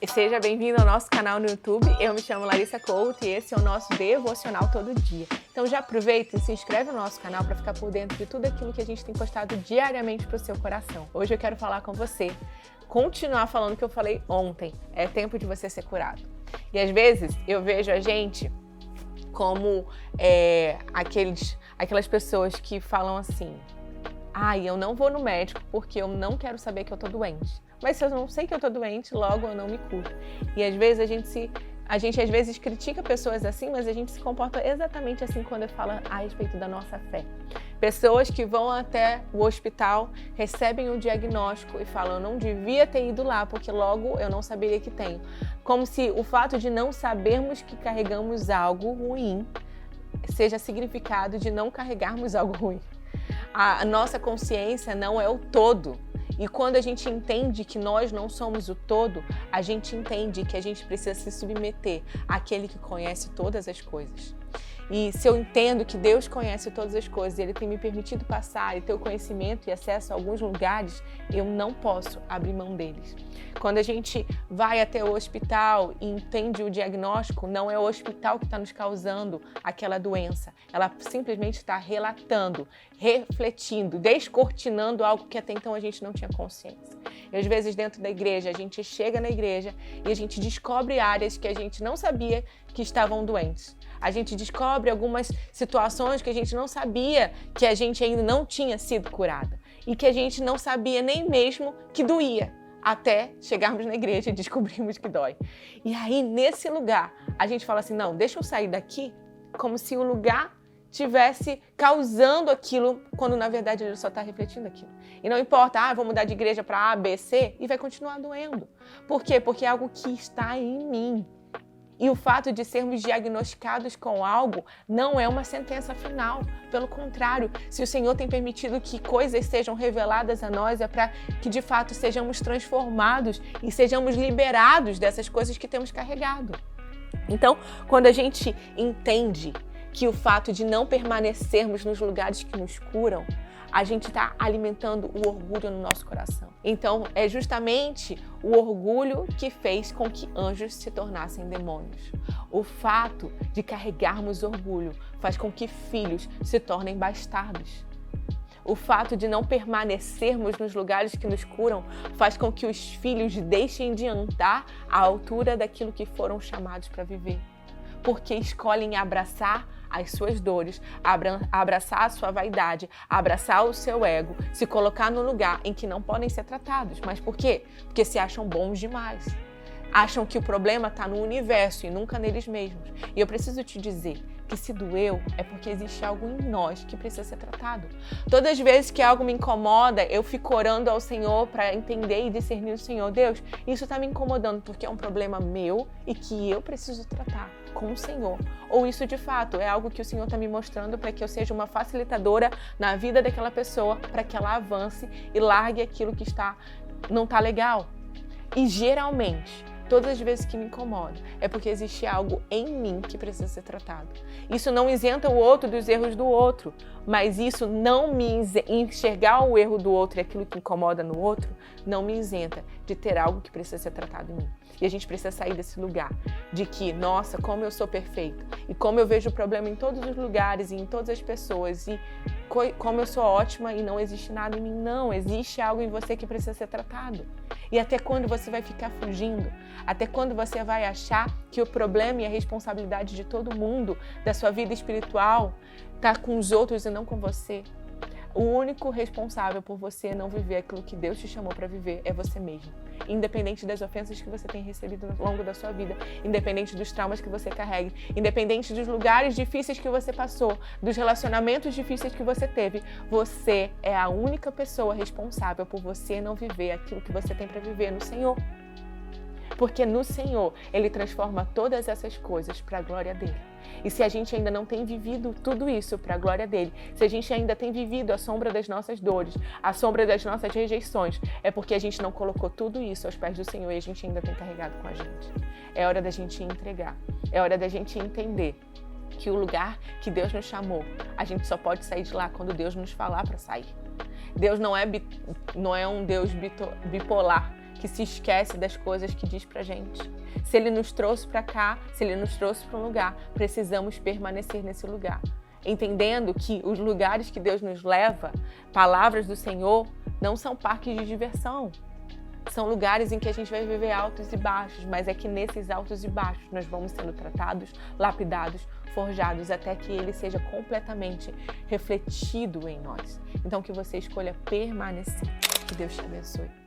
Seja bem-vindo ao nosso canal no YouTube. Eu me chamo Larissa Couto e esse é o nosso devocional todo dia. Então já aproveita e se inscreve no nosso canal para ficar por dentro de tudo aquilo que a gente tem postado diariamente para o seu coração. Hoje eu quero falar com você, continuar falando o que eu falei ontem. É tempo de você ser curado. E às vezes eu vejo a gente como aquelas pessoas que falam assim: eu não vou no médico porque eu não quero saber que eu tô doente. Mas se eu não sei que eu tô doente, logo eu não me curo. E às vezes a gente às vezes critica pessoas assim, mas a gente se comporta exatamente assim quando fala a respeito da nossa fé. Pessoas que vão até o hospital, recebem o diagnóstico e falam: eu não devia ter ido lá porque logo eu não saberia que tenho. Como se o fato de não sabermos que carregamos algo ruim seja significado de não carregarmos algo ruim. A nossa consciência não é o todo. E quando a gente entende que nós não somos o todo, a gente entende que a gente precisa se submeter àquele que conhece todas as coisas. E se eu entendo que Deus conhece todas as coisas, Ele tem me permitido passar e ter o conhecimento e acesso a alguns lugares, eu não posso abrir mão deles. Quando a gente vai até o hospital e entende o diagnóstico, não é o hospital que está nos causando aquela doença. Ela simplesmente está relatando, refletindo, descortinando algo que até então a gente não tinha consciência. E às vezes dentro da igreja, a gente chega na igreja e a gente descobre áreas que a gente não sabia que estavam doentes. A gente descobre algumas situações que a gente não sabia que a gente ainda não tinha sido curada. E que a gente não sabia nem mesmo que doía. Até chegarmos na igreja e descobrirmos que dói. E aí, nesse lugar, a gente fala assim: não, deixa eu sair daqui, como se o lugar tivesse causando aquilo, quando na verdade ele só está refletindo aquilo. E não importa, vou mudar de igreja para A, B, C, e vai continuar doendo. Por quê? Porque é algo que está em mim. E o fato de sermos diagnosticados com algo não é uma sentença final. Pelo contrário, se o Senhor tem permitido que coisas sejam reveladas a nós, é para que de fato sejamos transformados e sejamos liberados dessas coisas que temos carregado. Então, quando a gente entende que o fato de não permanecermos nos lugares que nos curam, a gente está alimentando o orgulho no nosso coração. Então, é justamente o orgulho que fez com que anjos se tornassem demônios. O fato de carregarmos orgulho faz com que filhos se tornem bastardos. O fato de não permanecermos nos lugares que nos curam faz com que os filhos deixem de andar à altura daquilo que foram chamados para viver. Porque escolhem abraçar as suas dores, abraçar a sua vaidade, abraçar o seu ego, se colocar no lugar em que não podem ser tratados. Mas por quê? Porque se acham bons demais. Acham que o problema está no universo e nunca neles mesmos. E eu preciso te dizer que se doeu é porque existe algo em nós que precisa ser tratado. Todas as vezes que algo me incomoda, eu fico orando ao Senhor para entender e discernir o Senhor. Deus, isso está me incomodando porque é um problema meu e que eu preciso tratar com o Senhor. Ou isso de fato é algo que o Senhor está me mostrando para que eu seja uma facilitadora na vida daquela pessoa, para que ela avance e largue aquilo que não está legal. E geralmente, todas as vezes que me incomoda, é porque existe algo em mim que precisa ser tratado. Isso não isenta o outro dos erros do outro, mas isso não me enxergar o erro do outro e aquilo que incomoda no outro, não me isenta de ter algo que precisa ser tratado em mim. E a gente precisa sair desse lugar de que, nossa, como eu sou perfeito e como eu vejo o problema em todos os lugares e em todas as pessoas e como eu sou ótima e não existe nada em mim. Não, existe algo em você que precisa ser tratado. E até quando você vai ficar fugindo? Até quando você vai achar que o problema e a responsabilidade de todo mundo, da sua vida espiritual, está com os outros e não com você? O único responsável por você não viver aquilo que Deus te chamou para viver é você mesmo. Independente das ofensas que você tem recebido ao longo da sua vida, independente dos traumas que você carrega, independente dos lugares difíceis que você passou, dos relacionamentos difíceis que você teve, você é a única pessoa responsável por você não viver aquilo que você tem para viver no Senhor. Porque no Senhor, Ele transforma todas essas coisas para a glória dEle. E se a gente ainda não tem vivido tudo isso para a glória dEle, se a gente ainda tem vivido a sombra das nossas dores, a sombra das nossas rejeições, é porque a gente não colocou tudo isso aos pés do Senhor e a gente ainda tem carregado com a gente. É hora da gente entregar, é hora da gente entender que o lugar que Deus nos chamou, a gente só pode sair de lá quando Deus nos falar para sair. Deus não é um Deus bipolar, que se esquece das coisas que diz pra gente. Se Ele nos trouxe para cá, se Ele nos trouxe para um lugar, precisamos permanecer nesse lugar. Entendendo que os lugares que Deus nos leva, palavras do Senhor, não são parques de diversão. São lugares em que a gente vai viver altos e baixos, mas é que nesses altos e baixos nós vamos sendo tratados, lapidados, forjados, até que Ele seja completamente refletido em nós. Então que você escolha permanecer. Que Deus te abençoe.